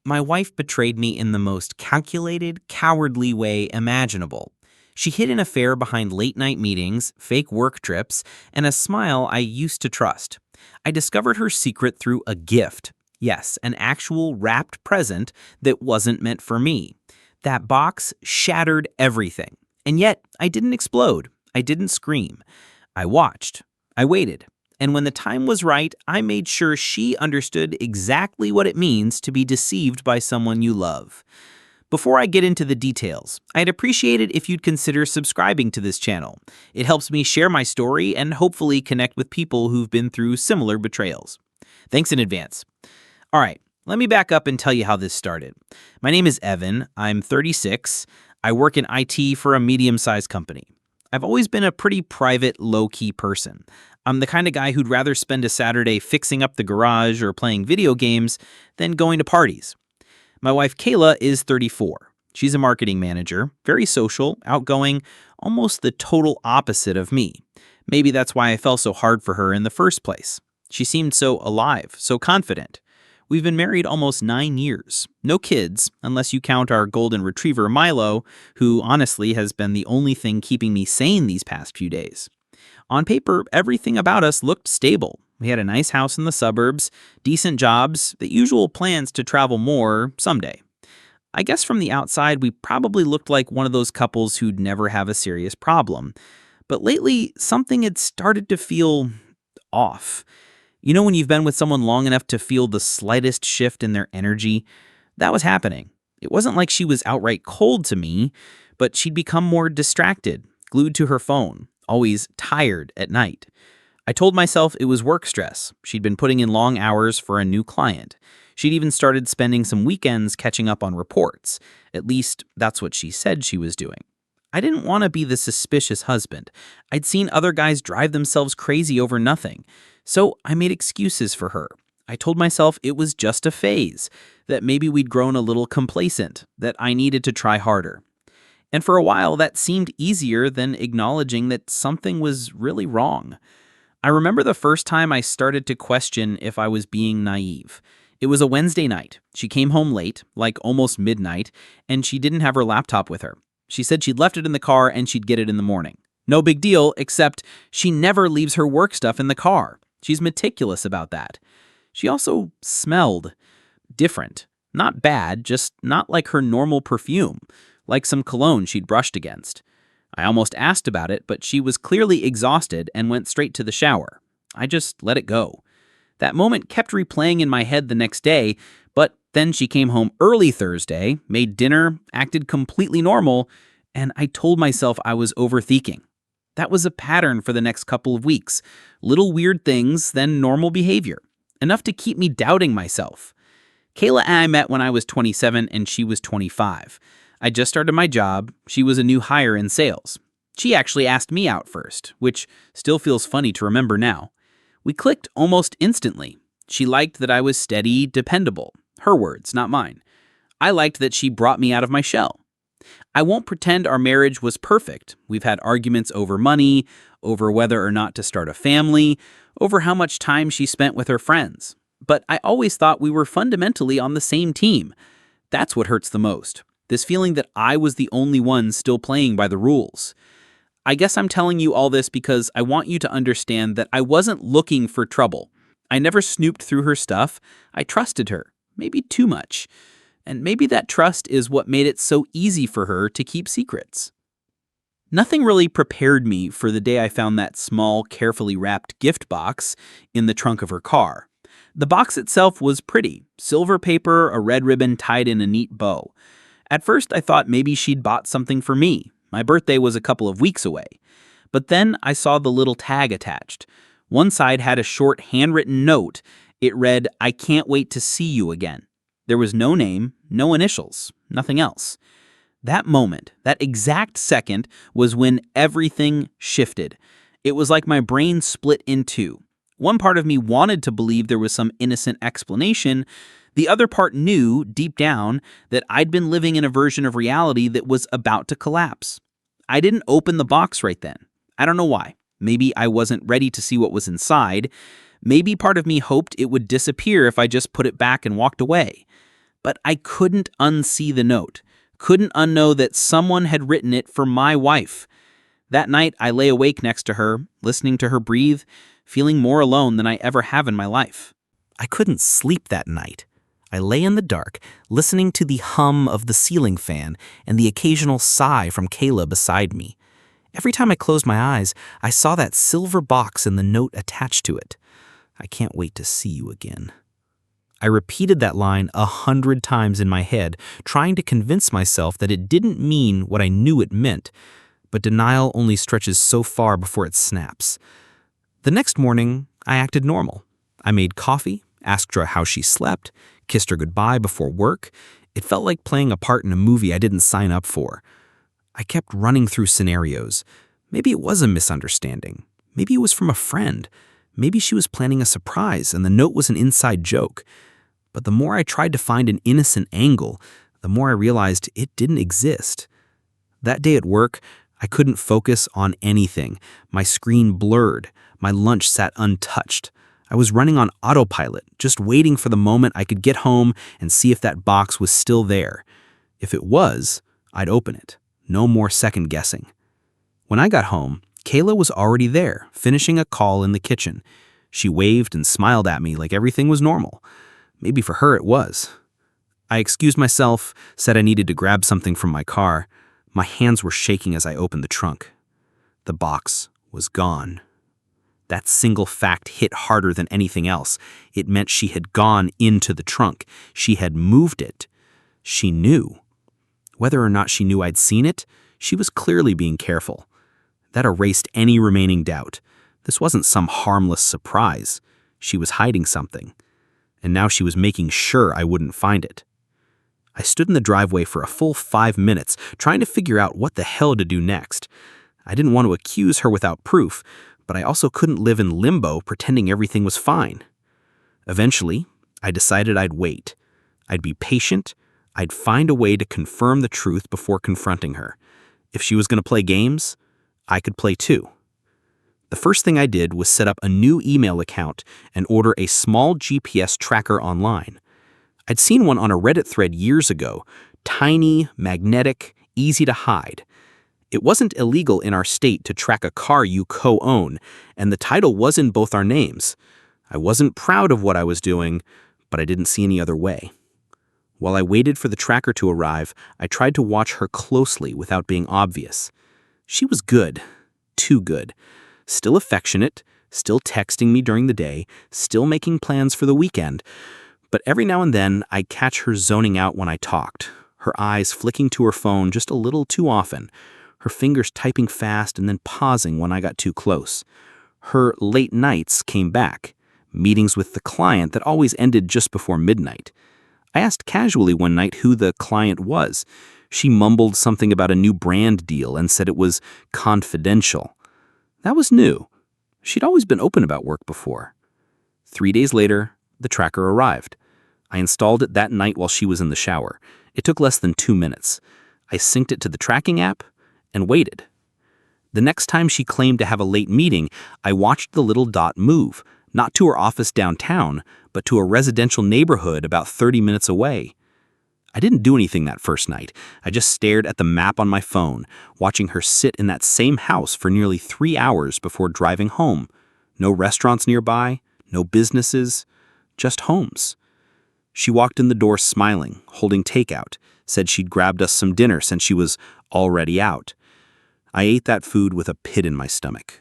My wife betrayed me in the most calculated, cowardly way imaginable. She hid an affair behind late night meetings, fake work trips, and a smile I used to trust. I discovered her secret through a gift. Yes, an actual wrapped present that wasn't meant for me. That box shattered everything. And yet, I didn't explode. I didn't scream. I watched. I waited. And when the time was right, I made sure she understood exactly what it means to be deceived by someone you love. Before I get into the details, I'd appreciate it if you'd consider subscribing to this channel. It helps me share my story and hopefully connect with people who've been through similar betrayals. Thanks in advance. All right, let me back up and tell you how this started. My name is Evan. I'm 36. I work in IT for a medium-sized company. I've always been a pretty private, low-key person. I'm the kind of guy who'd rather spend a Saturday fixing up the garage or playing video games than going to parties. My wife Kayla is 34. She's a marketing manager, very social, outgoing, almost the total opposite of me. Maybe that's why I fell so hard for her in the first place. She seemed so alive, so confident. We've been married almost 9 years. No kids, unless you count our golden retriever Milo, who honestly has been the only thing keeping me sane these past few days. On paper, everything about us looked stable. We had a nice house in the suburbs, decent jobs, the usual plans to travel more someday. I guess from the outside, we probably looked like one of those couples who'd never have a serious problem. But lately, something had started to feel off. You know when you've been with someone long enough to feel the slightest shift in their energy? That was happening. It wasn't like she was outright cold to me, but she'd become more distracted, glued to her phone, always tired at night. I told myself it was work stress. She'd been putting in long hours for a new client. She'd even started spending some weekends catching up on reports. At least, that's what she said she was doing. I didn't want to be the suspicious husband. I'd seen other guys drive themselves crazy over nothing. So I made excuses for her. I told myself it was just a phase, that maybe we'd grown a little complacent, that I needed to try harder. And for a while, that seemed easier than acknowledging that something was really wrong. I remember the first time I started to question if I was being naive. It was a Wednesday night. She came home late, like almost midnight, and she didn't have her laptop with her. She said she'd left it in the car and she'd get it in the morning. No big deal, except she never leaves her work stuff in the car. She's meticulous about that. She also smelled different. Not bad, just not like her normal perfume, like some cologne she'd brushed against. I almost asked about it, but she was clearly exhausted and went straight to the shower. I just let it go. That moment kept replaying in my head the next day, but then she came home early Thursday, made dinner, acted completely normal, and I told myself I was overthinking. That was a pattern for the next couple of weeks. Little weird things, then normal behavior. Enough to keep me doubting myself. Kayla and I met when I was 27 and she was 25. I just started my job. She was a new hire in sales. She actually asked me out first, which still feels funny to remember now. We clicked almost instantly. She liked that I was steady, dependable. Her words, not mine. I liked that she brought me out of my shell. I won't pretend our marriage was perfect. We've had arguments over money, over whether or not to start a family, over how much time she spent with her friends. But I always thought we were fundamentally on the same team. That's what hurts the most. This feeling that I was the only one still playing by the rules. I guess I'm telling you all this because I want you to understand that I wasn't looking for trouble. I never snooped through her stuff. I trusted her, maybe too much. And maybe that trust is what made it so easy for her to keep secrets. Nothing really prepared me for the day I found that small, carefully wrapped gift box in the trunk of her car. The box itself was pretty. Silver paper, a red ribbon tied in a neat bow. At first, I thought maybe she'd bought something for me. My birthday was a couple of weeks away. But then I saw the little tag attached. One side had a short handwritten note. It read, "I can't wait to see you again." There was no name, no initials, nothing else. That moment, that exact second, was when everything shifted. It was like my brain split in two. One part of me wanted to believe there was some innocent explanation. The other part knew, deep down, that I'd been living in a version of reality that was about to collapse. I didn't open the box right then. I don't know why. Maybe I wasn't ready to see what was inside. Maybe part of me hoped it would disappear if I just put it back and walked away. But I couldn't unsee the note, couldn't unknow that someone had written it for my wife. That night, I lay awake next to her, listening to her breathe, feeling more alone than I ever have in my life. I couldn't sleep that night. I lay in the dark, listening to the hum of the ceiling fan and the occasional sigh from Kayla beside me. Every time I closed my eyes, I saw that silver box and the note attached to it. I can't wait to see you again. I repeated that line 100 times in my head, trying to convince myself that it didn't mean what I knew it meant, but denial only stretches so far before it snaps. The next morning, I acted normal. I made coffee, asked her how she slept, kissed her goodbye before work. It felt like playing a part in a movie I didn't sign up for. I kept running through scenarios. Maybe it was a misunderstanding. Maybe it was from a friend. Maybe she was planning a surprise and the note was an inside joke. But the more I tried to find an innocent angle, the more I realized it didn't exist. That day at work, I couldn't focus on anything. My screen blurred. My lunch sat untouched. I was running on autopilot, just waiting for the moment I could get home and see if that box was still there. If it was, I'd open it. No more second guessing. When I got home, Kayla was already there, finishing a call in the kitchen. She waved and smiled at me like everything was normal. Maybe for her it was. I excused myself, said I needed to grab something from my car. My hands were shaking as I opened the trunk. The box was gone. That single fact hit harder than anything else. It meant she had gone into the trunk. She had moved it. She knew. Whether or not she knew I'd seen it, she was clearly being careful. That erased any remaining doubt. This wasn't some harmless surprise. She was hiding something. And now she was making sure I wouldn't find it. I stood in the driveway for a full 5 minutes, trying to figure out what the hell to do next. I didn't want to accuse her without proof, but I also couldn't live in limbo pretending everything was fine. Eventually, I decided I'd wait. I'd be patient. I'd find a way to confirm the truth before confronting her. If she was going to play games, I could play too. The first thing I did was set up a new email account and order a small GPS tracker online. I'd seen one on a Reddit thread years ago, tiny, magnetic, easy to hide. It wasn't illegal in our state to track a car you co-own, and the title was in both our names. I wasn't proud of what I was doing, but I didn't see any other way. While I waited for the tracker to arrive, I tried to watch her closely without being obvious. She was good, too good. Still affectionate, still texting me during the day, still making plans for the weekend. But every now and then, I'd catch her zoning out when I talked, her eyes flicking to her phone just a little too often, her fingers typing fast and then pausing when I got too close. Her late nights came back, meetings with the client that always ended just before midnight. I asked casually one night who the client was. She mumbled something about a new brand deal and said it was confidential. That was new. She'd always been open about work before. 3 days later, the tracker arrived. I installed it that night while she was in the shower. It took less than 2 minutes. I synced it to the tracking app and waited. The next time she claimed to have a late meeting, I watched the little dot move, not to her office downtown, but to a residential neighborhood about 30 minutes away. I didn't do anything that first night. I just stared at the map on my phone, watching her sit in that same house for nearly 3 hours before driving home. No restaurants nearby, no businesses, just homes. She walked in the door smiling, holding takeout, said she'd grabbed us some dinner since she was already out. I ate that food with a pit in my stomach.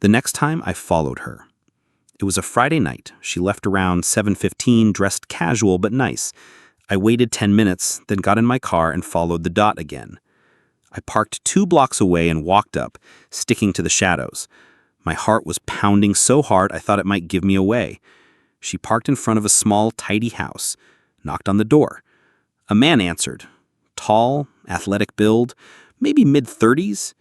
The next time, I followed her. It was a Friday night. She left around 7:15, dressed casual but nice. I waited 10 minutes, then got in my car and followed the dot again. I parked 2 blocks away and walked up, sticking to the shadows. My heart was pounding so hard I thought it might give me away. She parked in front of a small, tidy house, knocked on the door. A man answered. Tall, athletic build, maybe mid-30s.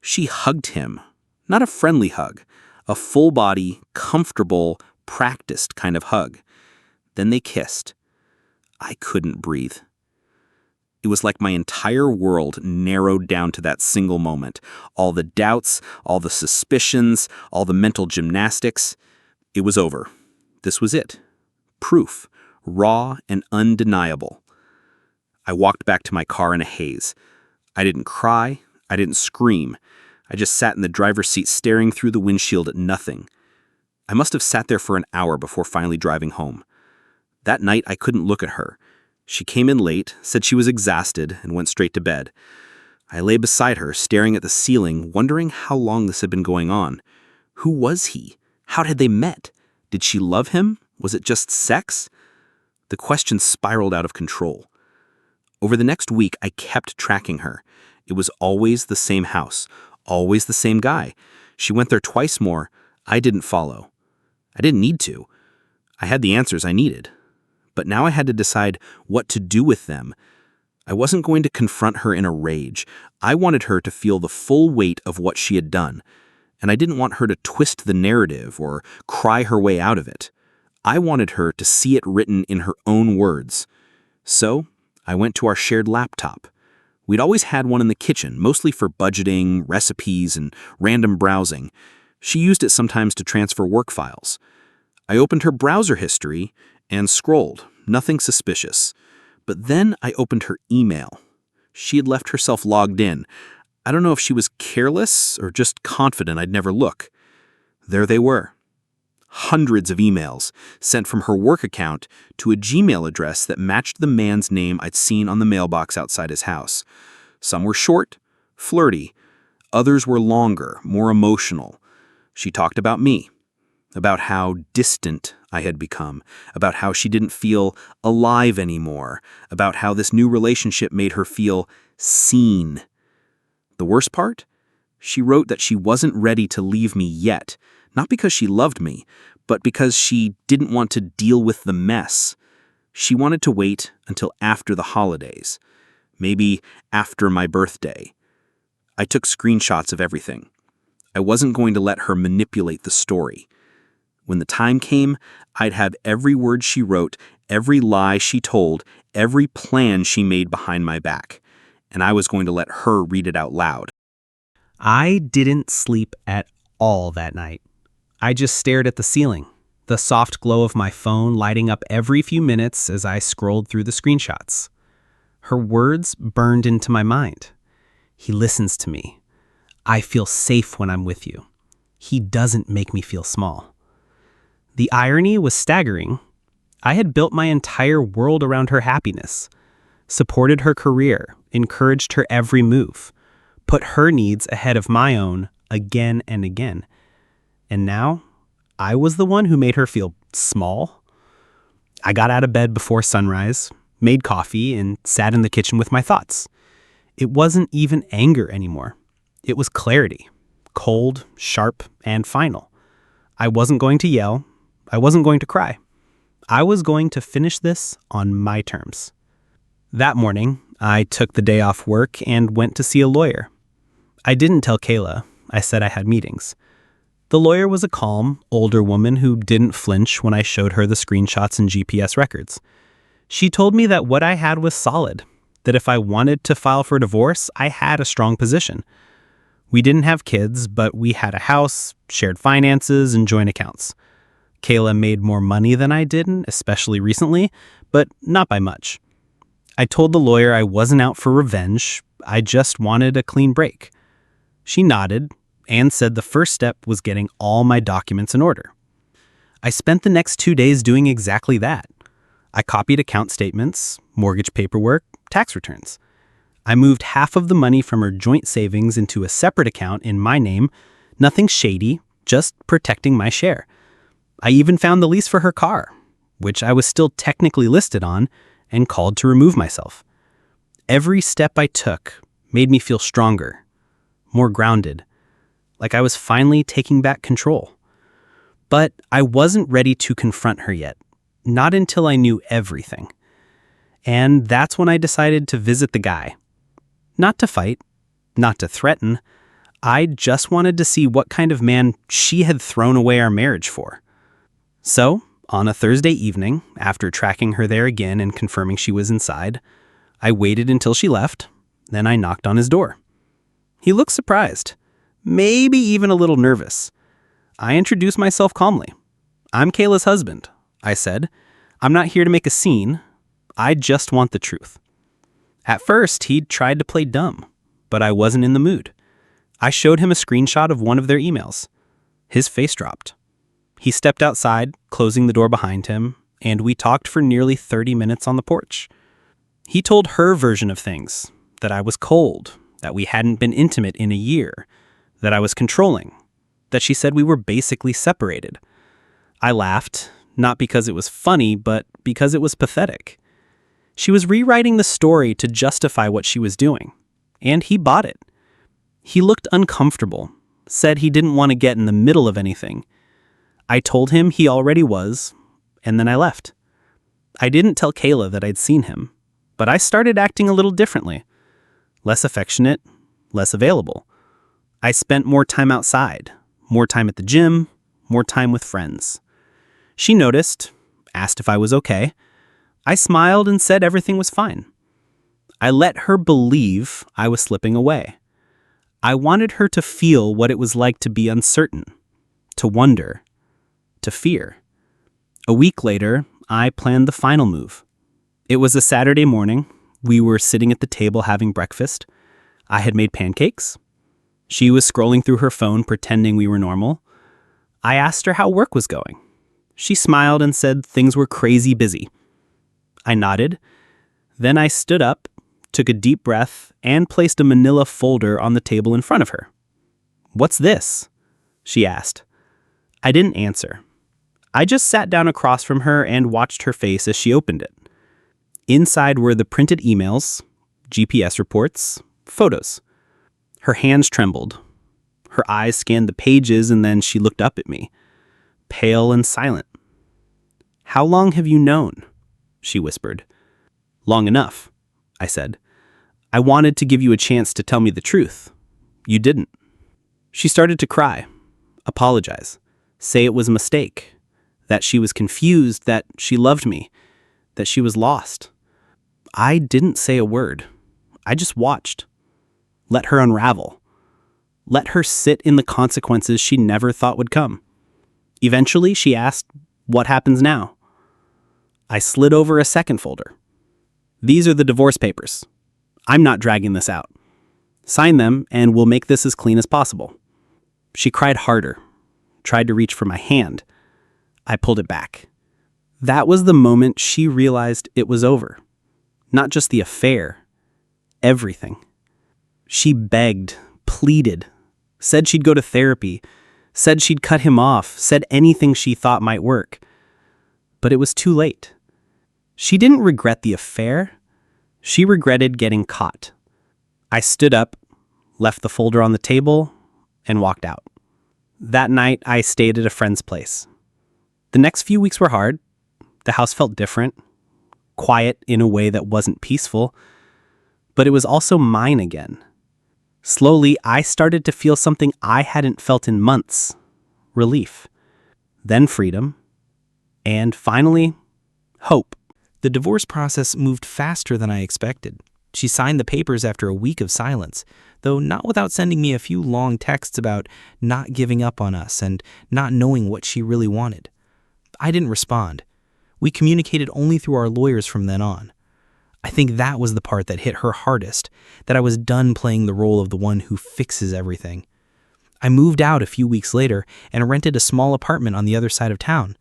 She hugged him. Not a friendly hug. A full-body, comfortable, practiced kind of hug. Then they kissed. I couldn't breathe. It was like my entire world narrowed down to that single moment. All the doubts, all the suspicions, all the mental gymnastics. It was over. This was it. Proof. raw and undeniable. I walked back to my car in a haze. I didn't cry. I didn't scream. I just sat in the driver's seat staring through the windshield at nothing. I must have sat there for an hour before finally driving home. That night, I couldn't look at her. She came in late, said she was exhausted, and went straight to bed. I lay beside her, staring at the ceiling, wondering how long this had been going on. Who was he? How had they met? Did she love him? Was it just sex? The questions spiraled out of control. Over the next week, I kept tracking her. It was always the same house, always the same guy. She went there twice more. I didn't follow. I didn't need to. I had the answers I needed. But now I had to decide what to do with them. I wasn't going to confront her in a rage. I wanted her to feel the full weight of what she had done. And I didn't want her to twist the narrative or cry her way out of it. I wanted her to see it written in her own words. So I went to our shared laptop. We'd always had one in the kitchen, mostly for budgeting, recipes, and random browsing. She used it sometimes to transfer work files. I opened her browser history and scrolled, nothing suspicious. But then I opened her email. She had left herself logged in. I don't know if she was careless or just confident I'd never look. There they were. Hundreds of emails sent from her work account to a Gmail address that matched the man's name I'd seen on the mailbox outside his house. Some were short, flirty. Others were longer, more emotional. She talked about me, about how distant I had become, about how she didn't feel alive anymore, about how this new relationship made her feel seen. The worst part? She wrote that she wasn't ready to leave me yet, not because she loved me, but because she didn't want to deal with the mess. She wanted to wait until after the holidays, maybe after my birthday. I took screenshots of everything. I wasn't going to let her manipulate the story. When the time came, I'd have every word she wrote, every lie she told, every plan she made behind my back. And I was going to let her read it out loud. I didn't sleep at all that night. I just stared at the ceiling, the soft glow of my phone lighting up every few minutes as I scrolled through the screenshots. Her words burned into my mind. He listens to me. I feel safe when I'm with you. He doesn't make me feel small. The irony was staggering. I had built my entire world around her happiness, supported her career, encouraged her every move, put her needs ahead of my own again and again. And now, I was the one who made her feel small. I got out of bed before sunrise, made coffee, and sat in the kitchen with my thoughts. It wasn't even anger anymore. It was clarity, cold, sharp, and final. I wasn't going to yell. I wasn't going to cry. I was going to finish this on my terms. That morning, I took the day off work and went to see a lawyer. I didn't tell Kayla. I said I had meetings. The lawyer was a calm, older woman who didn't flinch when I showed her the screenshots and GPS records. She told me that what I had was solid, that if I wanted to file for divorce, I had a strong position. We didn't have kids, but we had a house, shared finances, and joint accounts. Kayla made more money than I did, especially recently, but not by much. I told the lawyer I wasn't out for revenge. I just wanted a clean break. She nodded and said the first step was getting all my documents in order. I spent the next 2 days doing exactly that. I copied account statements, mortgage paperwork, tax returns. I moved half of the money from her joint savings into a separate account in my name, nothing shady, just protecting my share. I even found the lease for her car, which I was still technically listed on, and called to remove myself. Every step I took made me feel stronger, more grounded, like I was finally taking back control. But I wasn't ready to confront her yet, not until I knew everything. And that's when I decided to visit the guy. Not to fight, not to threaten. I just wanted to see what kind of man she had thrown away our marriage for. So, on a Thursday evening, after tracking her there again and confirming she was inside, I waited until she left, then I knocked on his door. He looked surprised, maybe even a little nervous. I introduced myself calmly. "I'm Kayla's husband," I said. I'm not here to make a scene. I just want the truth. At first, he'd tried to play dumb, but I wasn't in the mood. I showed him a screenshot of one of their emails. His face dropped. He stepped outside, closing the door behind him, and we talked for nearly 30 minutes on the porch. He told her version of things, that I was cold, that we hadn't been intimate in a year, that I was controlling, that she said we were basically separated. I laughed, not because it was funny, but because it was pathetic. She was rewriting the story to justify what she was doing, and he bought it. He looked uncomfortable, said he didn't want to get in the middle of anything. I told him he already was, and then I left. I didn't tell Kayla that I'd seen him, but I started acting a little differently. Less affectionate, less available. I spent more time outside, more time at the gym, more time with friends. She noticed, asked if I was okay. I smiled and said everything was fine. I let her believe I was slipping away. I wanted her to feel what it was like to be uncertain, to wonder, to fear. A week later, I planned the final move. It was a Saturday morning. We were sitting at the table having breakfast. I had made pancakes. She was scrolling through her phone pretending we were normal. I asked her how work was going. She smiled and said things were crazy busy. I nodded. Then I stood up, took a deep breath, and placed a manila folder on the table in front of her. "What's this?" she asked. I didn't answer. I just sat down across from her and watched her face as she opened it. Inside were the printed emails, GPS reports, photos. Her hands trembled. Her eyes scanned the pages and then she looked up at me, pale and silent. "How long have you known?" she whispered. "Long enough," I said. "I wanted to give you a chance to tell me the truth. You didn't." She started to cry, apologize, say it was a mistake, that she was confused, that she loved me, that she was lost. I didn't say a word. I just watched. Let her unravel. Let her sit in the consequences she never thought would come. Eventually, she asked, "What happens now?" I slid over a second folder. "These are the divorce papers. I'm not dragging this out. Sign them and we'll make this as clean as possible." She cried harder, tried to reach for my hand. I pulled it back. That was the moment she realized it was over. Not just the affair, everything. She begged, pleaded, said she'd go to therapy, said she'd cut him off, said anything she thought might work. But it was too late. She didn't regret the affair. She regretted getting caught. I stood up, left the folder on the table, and walked out. That night, I stayed at a friend's place. The next few weeks were hard. The house felt different, quiet in a way that wasn't peaceful, but it was also mine again. Slowly, I started to feel something I hadn't felt in months: relief, then freedom, and finally, hope. The divorce process moved faster than I expected. She signed the papers after a week of silence, though not without sending me a few long texts about not giving up on us and not knowing what she really wanted. I didn't respond. We communicated only through our lawyers from then on. I think that was the part that hit her hardest, that I was done playing the role of the one who fixes everything. I moved out a few weeks later and rented a small apartment on the other side of town.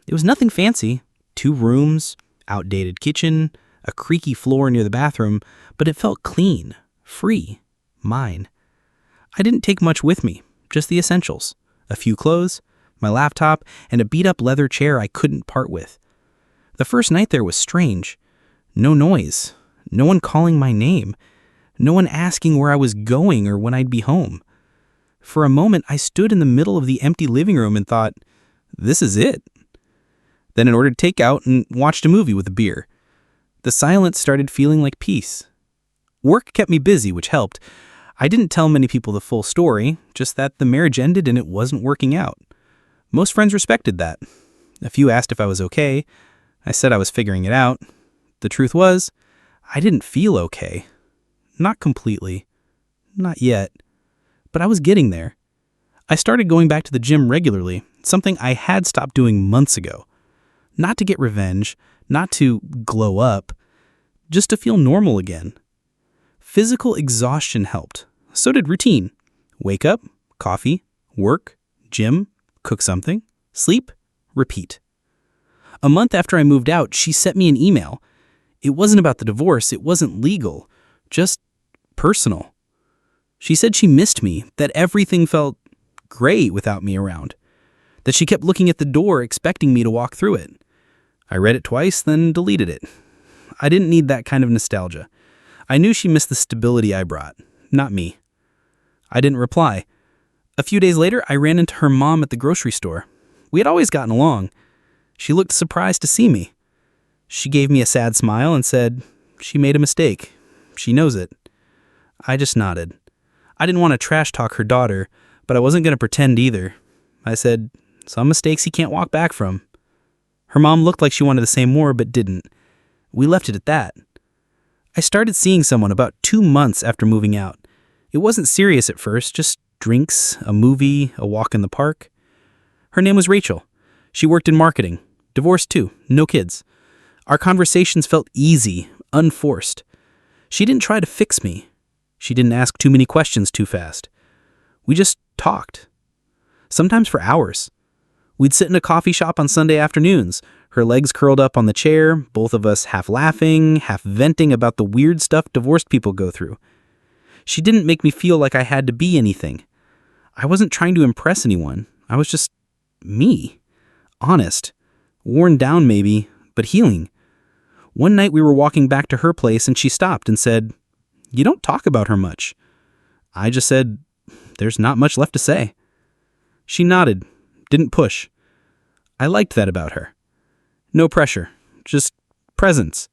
It was nothing fancy, 2 rooms, outdated kitchen, a creaky floor near the bathroom, but it felt clean, free, mine. I didn't take much with me, just the essentials: a few clothes, my laptop, and a beat-up leather chair I couldn't part with. The first night there was strange. No noise, no one calling my name, no one asking where I was going or when I'd be home. For a moment, I stood in the middle of the empty living room and thought, this is it. Then I ordered takeout and watched a movie with a beer. The silence started feeling like peace. Work kept me busy, which helped. I didn't tell many people the full story, just that the marriage ended and it wasn't working out. Most friends respected that. A few asked if I was okay. I said I was figuring it out. The truth was, I didn't feel okay. Not completely. Not yet. But I was getting there. I started going back to the gym regularly, something I had stopped doing months ago. Not to get revenge, not to glow up, just to feel normal again. Physical exhaustion helped. So did routine. Wake up, coffee, work, gym, cook something, sleep, repeat. A month after I moved out, she sent me an email. It wasn't about the divorce, it wasn't legal, just personal. She said she missed me, that everything felt great without me around, that she kept looking at the door expecting me to walk through it. I read it twice, then deleted it. I didn't need that kind of nostalgia. I knew she missed the stability I brought, not me. I didn't reply. A few days later, I ran into her mom at the grocery store. We had always gotten along. She looked surprised to see me. She gave me a sad smile and said she made a mistake. She knows it. I just nodded. I didn't want to trash talk her daughter, but I wasn't going to pretend either. I said, some mistakes you can't walk back from. Her mom looked like she wanted to say more, but didn't. We left it at that. I started seeing someone about 2 months after moving out. It wasn't serious at first, just drinks, a movie, a walk in the park. Her name was Rachel. She worked in marketing. Divorced too, no kids. Our conversations felt easy, unforced. She didn't try to fix me. She didn't ask too many questions too fast. We just talked. Sometimes for hours. We'd sit in a coffee shop on Sunday afternoons, her legs curled up on the chair, both of us half laughing, half venting about the weird stuff divorced people go through. She didn't make me feel like I had to be anything. I wasn't trying to impress anyone. I was just me. Honest. Worn down maybe, but healing. One night we were walking back to her place and she stopped and said, "You don't talk about her much." I just said, "There's not much left to say." She nodded, didn't push. I liked that about her. No pressure, just presence.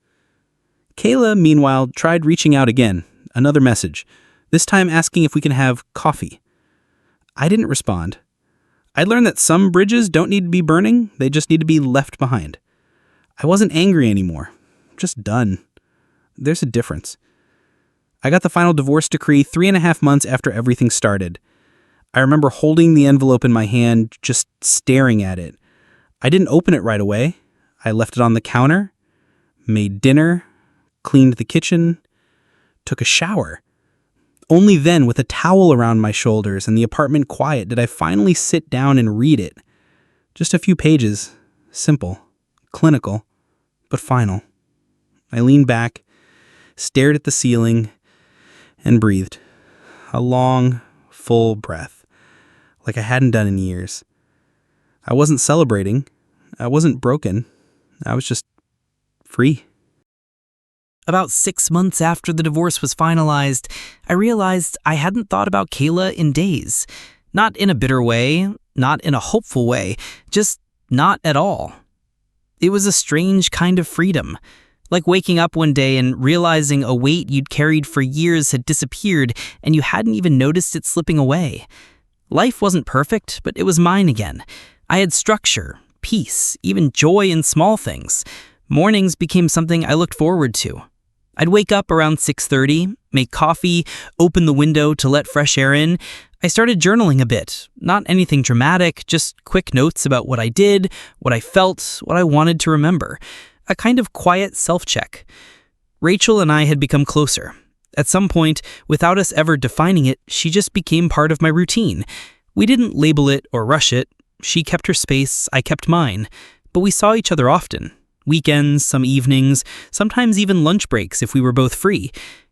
Kayla, meanwhile, tried reaching out again, another message, this time asking if we can have coffee. I didn't respond. I'd learned that some bridges don't need to be burning, they just need to be left behind. I wasn't angry anymore, just done. There's a difference. I got the final divorce decree 3.5 months after everything started. I remember holding the envelope in my hand, just staring at it. I didn't open it right away. I left it on the counter, made dinner, cleaned the kitchen, took a shower. Only then, with a towel around my shoulders and the apartment quiet, did I finally sit down and read it. Just a few pages, simple, clinical, but final. I leaned back, stared at the ceiling, and breathed. A long, full breath, like I hadn't done in years. I wasn't celebrating. I wasn't broken. I was just free. About 6 months after the divorce was finalized, I realized I hadn't thought about Kayla in days. Not in a bitter way, not in a hopeful way, just not at all. It was a strange kind of freedom, like waking up one day and realizing a weight you'd carried for years had disappeared and you hadn't even noticed it slipping away. Life wasn't perfect, but it was mine again. I had structure, peace, even joy in small things. Mornings became something I looked forward to. I'd wake up around 6:30, make coffee, open the window to let fresh air in. I started journaling a bit, not anything dramatic, just quick notes about what I did, what I felt, what I wanted to remember. A kind of quiet self-check. Rachel and I had become closer. At some point, without us ever defining it, she just became part of my routine. We didn't label it or rush it. She kept her space, I kept mine. But we saw each other often. Weekends, some evenings, sometimes even lunch breaks if we were both free.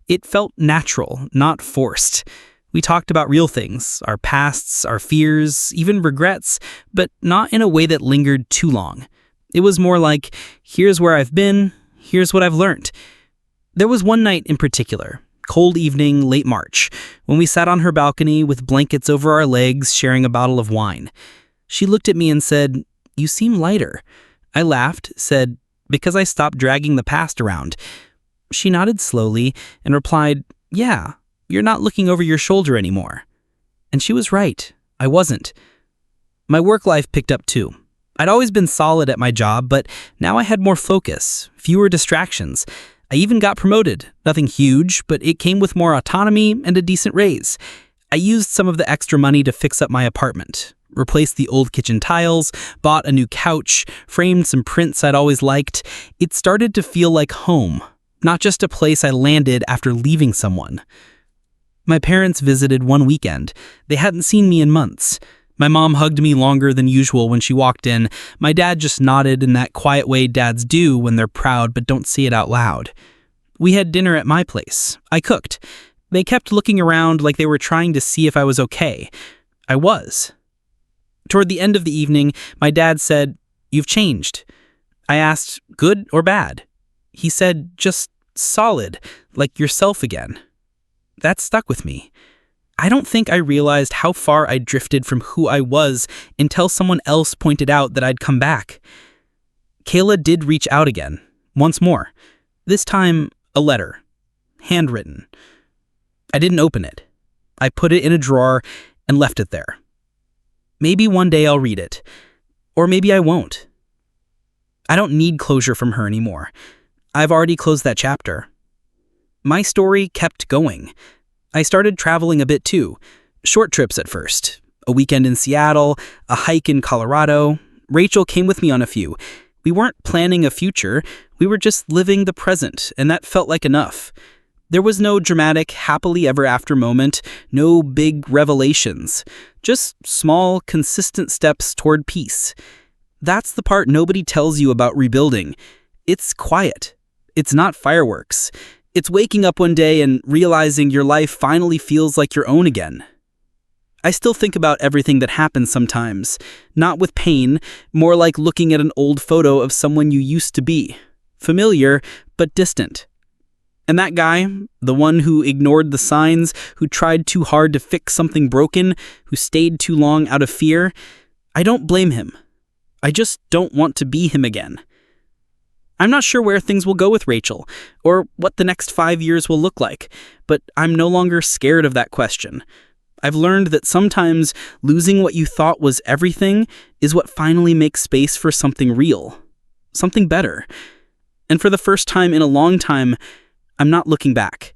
It felt natural, not forced. We talked about real things, our pasts, our fears, even regrets, but not in a way that lingered too long. It was more like, here's where I've been, here's what I've learned. There was one night in particular, cold evening, late March, when we sat on her balcony with blankets over our legs sharing a bottle of wine. She looked at me and said, "You seem lighter." I laughed, said, "Because I stopped dragging the past around." She nodded slowly and replied, "Yeah, you're not looking over your shoulder anymore." And she was right. I wasn't. My work life picked up too. I'd always been solid at my job, but now I had more focus, fewer distractions. I even got promoted. Nothing huge, but it came with more autonomy and a decent raise. I used some of the extra money to fix up my apartment, Replaced the old kitchen tiles, bought a new couch, framed some prints I'd always liked. It started to feel like home, not just a place I landed after leaving someone. My parents visited one weekend. They hadn't seen me in months. My mom hugged me longer than usual when she walked in. My dad just nodded in that quiet way dads do when they're proud but don't say it out loud. We had dinner at my place. I cooked. They kept looking around like they were trying to see if I was okay. I was. Toward the end of the evening, my dad said, "You've changed." I asked, "Good or bad?" He said, "Just solid, like yourself again." That stuck with me. I don't think I realized how far I drifted from who I was until someone else pointed out that I'd come back. Kayla did reach out again, once more. This time, a letter. Handwritten. I didn't open it. I put it in a drawer and left it there. Maybe one day I'll read it. Or maybe I won't. I don't need closure from her anymore. I've already closed that chapter. My story kept going. I started traveling a bit too. Short trips at first. A weekend in Seattle, a hike in Colorado. Rachel came with me on a few. We weren't planning a future. We were just living the present, and that felt like enough. There was no dramatic, happily ever after moment, no big revelations. Just small, consistent steps toward peace. That's the part nobody tells you about rebuilding. It's quiet. It's not fireworks. It's waking up one day and realizing your life finally feels like your own again. I still think about everything that happened sometimes, not with pain, more like looking at an old photo of someone you used to be. Familiar, but distant. And that guy, the one who ignored the signs, who tried too hard to fix something broken, who stayed too long out of fear, I don't blame him. I just don't want to be him again. I'm not sure where things will go with Rachel, or what the next 5 years will look like, but I'm no longer scared of that question. I've learned that sometimes losing what you thought was everything is what finally makes space for something real, something better. And for the first time in a long time, I'm not looking back.